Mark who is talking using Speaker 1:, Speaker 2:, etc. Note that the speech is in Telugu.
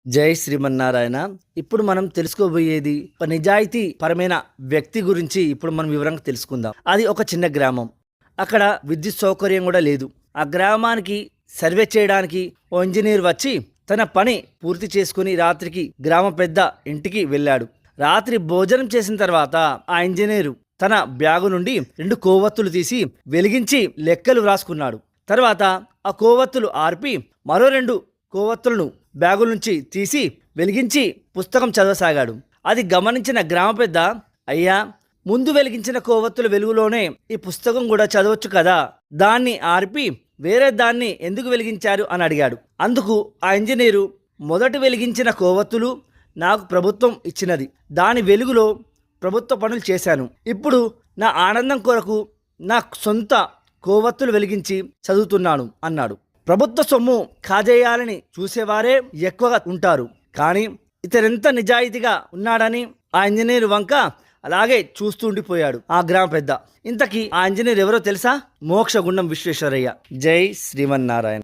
Speaker 1: జై శ్రీమన్నారాయణ. ఇప్పుడు మనం తెలుసుకోబోయేది ఒక నిజాయితీ పరమైన వ్యక్తి గురించి ఇప్పుడు మనం వివరంగా తెలుసుకుందాం. అది ఒక చిన్న గ్రామం. అక్కడ విద్యుత్ సౌకర్యం కూడా లేదు. ఆ గ్రామానికి సర్వే చేయడానికి ఓ ఇంజనీర్ వచ్చి తన పని పూర్తి చేసుకుని రాత్రికి గ్రామ పెద్ద ఇంటికి వెళ్ళాడు. రాత్రి భోజనం చేసిన తర్వాత ఆ ఇంజనీరు తన బ్యాగు నుండి 2 కొవ్వొత్తులు తీసి వెలిగించి లెక్కలు వ్రాసుకున్నాడు. తర్వాత ఆ కొవ్వొత్తులు ఆర్పి మరో 2 కొవ్వొత్తులను బ్యాగు నుంచి తీసి వెలిగించి పుస్తకం చదవసాగాడు. అది గమనించిన గ్రామ పెద్ద, అయ్యా, ముందు వెలిగించిన కొవ్వొత్తుల వెలుగులోనే ఈ పుస్తకం కూడా చదవచ్చు కదా, దాన్ని ఆర్పి వేరే దాన్ని ఎందుకు వెలిగించారు అని అడిగాడు. అందుకు ఆ ఇంజనీరు, మొదటి వెలిగించిన కొవ్వొత్తులు నాకు ప్రభుత్వం ఇచ్చినది, దాని వెలుగులో ప్రభుత్వ పనులు చేశాను. ఇప్పుడు నా ఆనందం కొరకు నా సొంత కొవ్వొత్తులు వెలిగించి చదువుతున్నాను అన్నాడు. ప్రభుత్వ సొమ్ము కాజేయాలని చూసేవారే ఎక్కువగా ఉంటారు, కానీ ఇతనెంత నిజాయితీగా ఉన్నాడని ఆ ఇంజనీర్ వంక అలాగే చూస్తూ ఉండిపోయాడు ఆ గ్రామ పెద్ద. ఇంతకీ ఆ ఇంజనీర్ ఎవరో తెలుసా? మోక్షగుండం విశ్వేశ్వరయ్య. జై శ్రీమన్నారాయణ.